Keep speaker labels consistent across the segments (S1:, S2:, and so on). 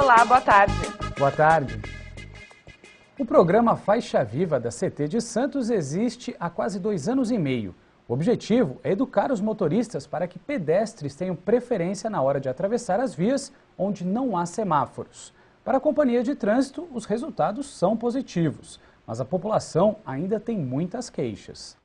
S1: Olá, boa tarde.
S2: Boa tarde. O programa Faixa Viva da CT de Santos existe há quase 2 anos e meio. O objetivo é educar os motoristas para que pedestres tenham preferência na hora de atravessar as vias onde não há semáforos. Para a companhia de trânsito, os resultados são positivos, mas a população ainda tem muitas queixas.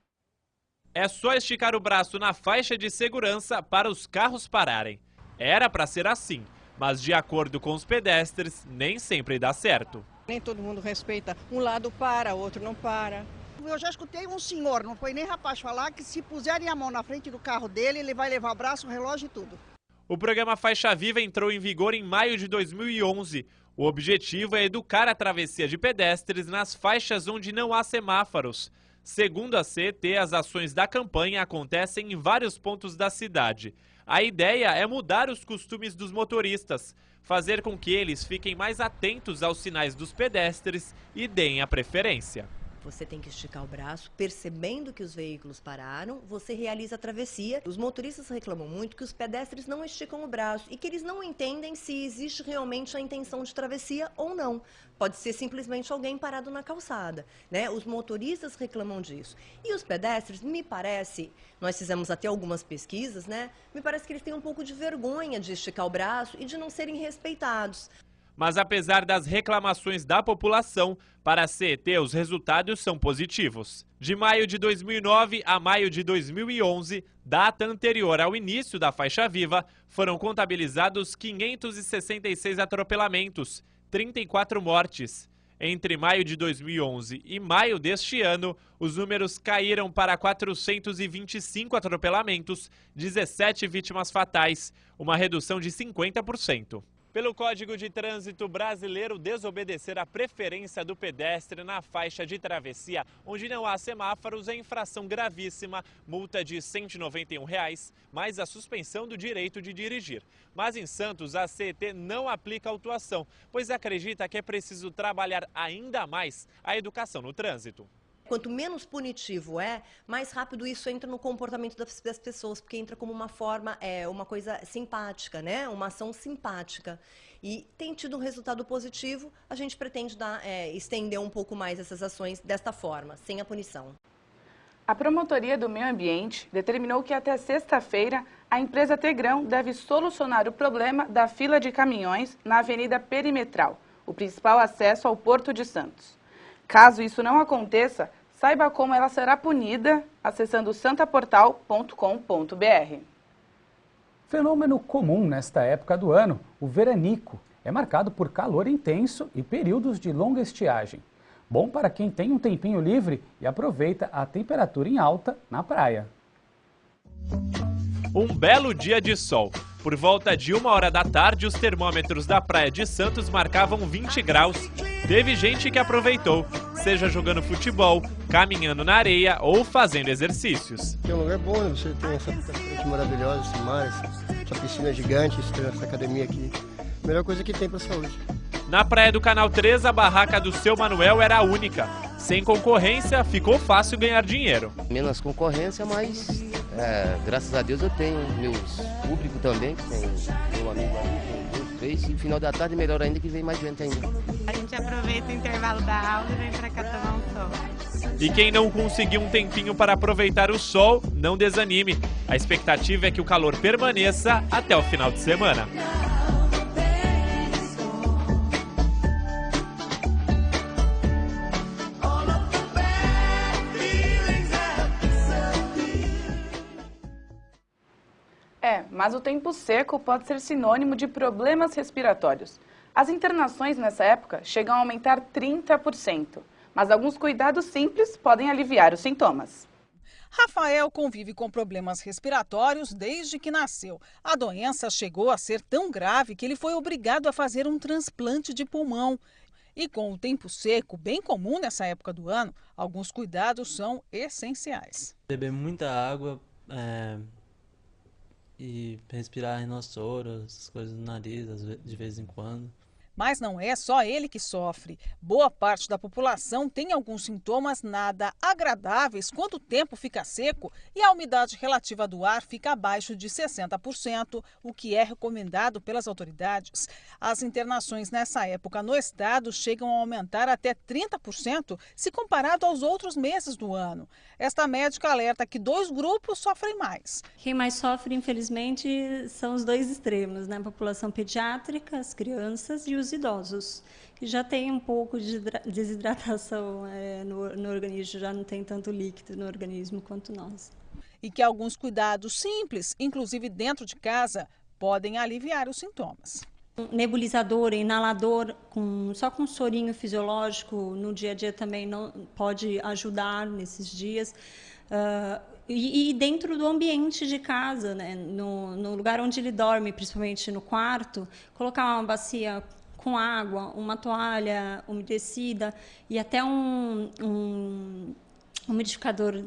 S3: É só esticar o braço na faixa de segurança para os carros pararem. Era para ser assim, mas de acordo com os pedestres, nem sempre dá certo.
S4: Nem todo mundo respeita. Um lado para, o outro não para.
S5: Eu já escutei um senhor, não foi nem rapaz, falar que se puserem a mão na frente do carro dele, ele vai levar o braço, o relógio e tudo.
S3: O programa Faixa Viva entrou em vigor em maio de 2011. O objetivo é educar a travessia de pedestres nas faixas onde não há semáforos. Segundo a CET, as ações da campanha acontecem em vários pontos da cidade. A ideia é mudar os costumes dos motoristas, fazer com que eles fiquem mais atentos aos sinais dos pedestres e deem a preferência.
S6: Você tem que esticar o braço, percebendo que os veículos pararam, você realiza a travessia. Os motoristas reclamam muito que os pedestres não esticam o braço e que eles não entendem se existe realmente a intenção de travessia ou não. Pode ser simplesmente alguém parado na calçada, né? Os motoristas reclamam disso. E os pedestres, me parece, nós fizemos até algumas pesquisas, né? Me parece que eles têm um pouco de vergonha de esticar o braço e de não serem respeitados.
S3: Mas apesar das reclamações da população, para a CET os resultados são positivos. De maio de 2009 a maio de 2011, data anterior ao início da Faixa Viva, foram contabilizados 566 atropelamentos, 34 mortes. Entre maio de 2011 e maio deste ano, os números caíram para 425 atropelamentos, 17 vítimas fatais, uma redução de 50%. Pelo Código de Trânsito Brasileiro, desobedecer a preferência do pedestre na faixa de travessia onde não há semáforos é infração gravíssima, multa de R$ 191, mais a suspensão do direito de dirigir. Mas em Santos, a CET não aplica autuação, pois acredita que é preciso trabalhar ainda mais a educação no trânsito.
S6: Quanto menos punitivo é, mais rápido isso entra no comportamento das pessoas, porque entra como uma forma, uma coisa simpática, né? Uma ação simpática. E tem tido um resultado positivo, a gente pretende estender um pouco mais essas ações desta forma, sem a punição.
S1: A Promotoria do Meio Ambiente determinou que até sexta-feira a empresa Tegrão deve solucionar o problema da fila de caminhões na Avenida Perimetral, o principal acesso ao Porto de Santos. Caso isso não aconteça, saiba como ela será punida acessando santaportal.com.br.
S2: Fenômeno comum nesta época do ano, o veranico, é marcado por calor intenso e períodos de longa estiagem. Bom para quem tem um tempinho livre e aproveita a temperatura em alta na praia.
S3: Um belo dia de sol. Por volta de 1h da tarde, os termômetros da Praia de Santos marcavam 20 graus. Teve gente que aproveitou, seja jogando futebol, caminhando na areia ou fazendo exercícios.
S7: É um lugar bom, né? Você tem essa frente maravilhosa, esse mar, essa piscina gigante, essa academia aqui. Melhor coisa que tem para a saúde.
S3: Na praia do Canal 3, a barraca do Seu Manuel era a única. Sem concorrência, ficou fácil ganhar dinheiro.
S8: Menos concorrência, mas graças a Deus eu tenho meus públicos também, que tem meu amigo ali, tem 2, 3, e no final da tarde melhor ainda que vem mais gente ainda.
S9: A gente aproveita o intervalo da aula e vem pra cá tomar um sol.
S3: E quem não conseguiu um tempinho para aproveitar o sol, não desanime. A expectativa é que o calor permaneça até o final de semana.
S1: Mas o tempo seco pode ser sinônimo de problemas respiratórios. As internações nessa época chegam a aumentar 30%, mas alguns cuidados simples podem aliviar os sintomas.
S10: Rafael convive com problemas respiratórios desde que nasceu. A doença chegou a ser tão grave que ele foi obrigado a fazer um transplante de pulmão. E com o tempo seco, bem comum nessa época do ano, alguns cuidados são essenciais.
S11: Beber muita água, e respirar rinossoro, essas coisas no nariz, de vez em quando.
S10: Mas não é só ele que sofre. Boa parte da população tem alguns sintomas nada agradáveis quando o tempo fica seco e a umidade relativa do ar fica abaixo de 60%, o que é recomendado pelas autoridades. As internações nessa época no estado chegam a aumentar até 30% se comparado aos outros meses do ano. Esta médica alerta que 2 grupos sofrem mais.
S11: Quem mais sofre, infelizmente, são os 2 extremos, né? A população pediátrica, as crianças e os idosos, que já tem um pouco de desidratação no organismo, já não tem tanto líquido no organismo quanto nós.
S10: E que alguns cuidados simples, inclusive dentro de casa, podem aliviar os sintomas.
S11: Nebulizador, inalador, só com sorinho fisiológico no dia a dia também não pode ajudar nesses dias. E dentro do ambiente de casa, né? No lugar onde ele dorme, principalmente no quarto, colocar uma bacia com água, uma toalha umedecida e até um umidificador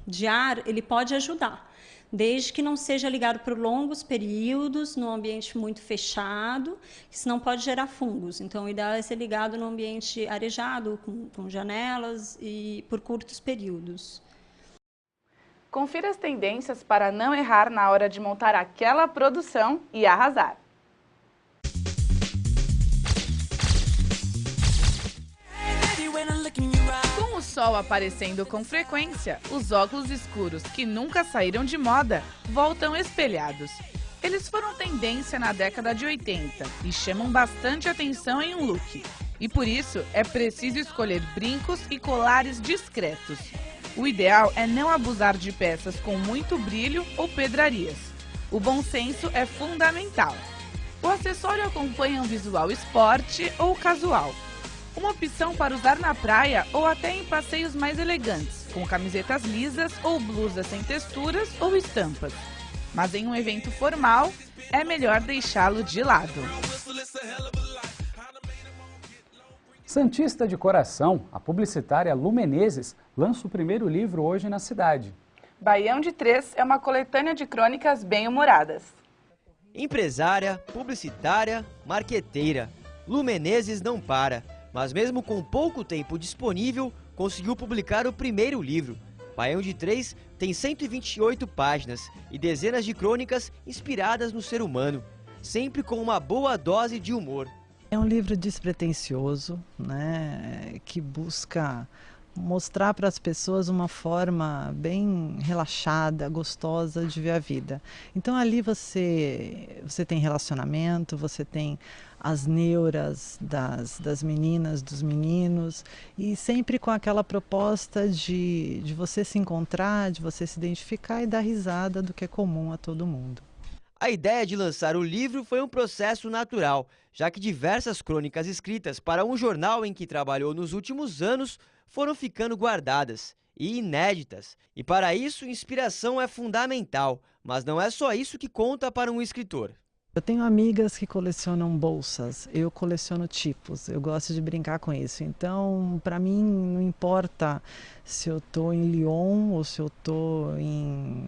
S11: de ar, ele pode ajudar, desde que não seja ligado por longos períodos, num ambiente muito fechado, que senão pode gerar fungos. Então, o ideal é ser ligado num ambiente arejado, com janelas e por curtos períodos.
S1: Confira as tendências para não errar na hora de montar aquela produção e arrasar. Com o sol aparecendo com frequência, os óculos escuros, que nunca saíram de moda, voltam espelhados. Eles foram tendência na década de 80 e chamam bastante atenção em um look. E por isso é preciso escolher brincos e colares discretos. O ideal é não abusar de peças com muito brilho ou pedrarias. O bom senso é fundamental. O acessório acompanha um visual esporte ou casual. Uma opção para usar na praia ou até em passeios mais elegantes, com camisetas lisas ou blusas sem texturas ou estampas. Mas em um evento formal, é melhor deixá-lo de lado.
S2: Santista de coração, a publicitária Lu Menezes lança o primeiro livro hoje na cidade.
S1: Baião de Três é uma coletânea de crônicas bem-humoradas.
S12: Empresária, publicitária, marqueteira, Lu Menezes não para, mas mesmo com pouco tempo disponível, conseguiu publicar o primeiro livro. Baião de Três tem 128 páginas e dezenas de crônicas inspiradas no ser humano, sempre com uma boa dose de humor.
S13: É um livro despretensioso, né, que busca mostrar para as pessoas uma forma bem relaxada, gostosa de ver a vida. Então ali você tem relacionamento, você tem as neuras das meninas, dos meninos, e sempre com aquela proposta de você se encontrar, de você se identificar e dar risada do que é comum a todo mundo.
S12: A ideia de lançar o livro foi um processo natural, já que diversas crônicas escritas para um jornal em que trabalhou nos últimos anos foram ficando guardadas e inéditas. E para isso, inspiração é fundamental, mas não é só isso que conta para um escritor.
S13: Eu tenho amigas que colecionam bolsas, eu coleciono tipos, eu gosto de brincar com isso. Então, para mim, não importa se eu estou em Lyon ou se eu estou em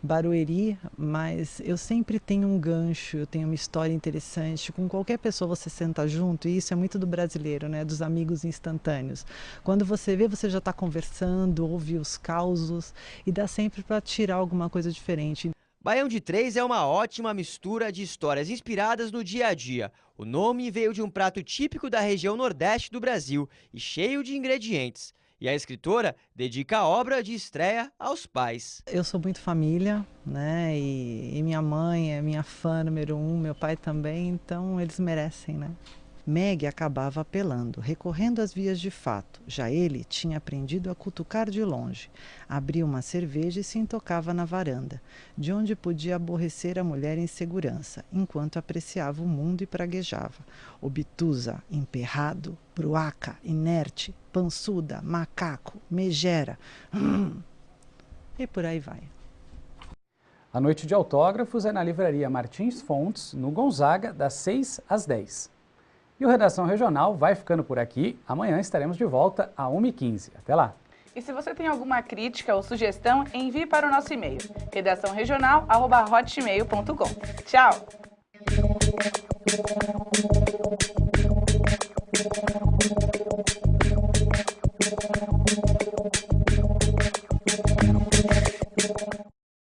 S13: Barueri, mas eu sempre tenho um gancho, eu tenho uma história interessante. Com qualquer pessoa você senta junto, e isso é muito do brasileiro, né? Dos amigos instantâneos. Quando você vê, você já está conversando, ouve os causos e dá sempre para tirar alguma coisa diferente.
S12: Baião de Três é uma ótima mistura de histórias inspiradas no dia a dia. O nome veio de um prato típico da região nordeste do Brasil e cheio de ingredientes. E a escritora dedica a obra de estreia aos pais.
S13: Eu sou muito família, né? E minha mãe é minha fã número 1, meu pai também, então eles merecem, né? Meg acabava apelando, recorrendo às vias de fato. Já ele tinha aprendido a cutucar de longe. Abria uma cerveja e se intocava na varanda, de onde podia aborrecer a mulher em segurança, enquanto apreciava o mundo e praguejava. Obtusa, emperrado, bruaca, inerte, pançuda, macaco, megera. E por aí vai.
S2: A noite de autógrafos é na livraria Martins Fontes, no Gonzaga, das 6 às 10. E o Redação Regional vai ficando por aqui. Amanhã estaremos de volta às 1h15. Até lá!
S1: E se você tem alguma crítica ou sugestão, envie para o nosso e-mail, redaçãoregional@hotmail.com. Tchau!
S2: Brasil.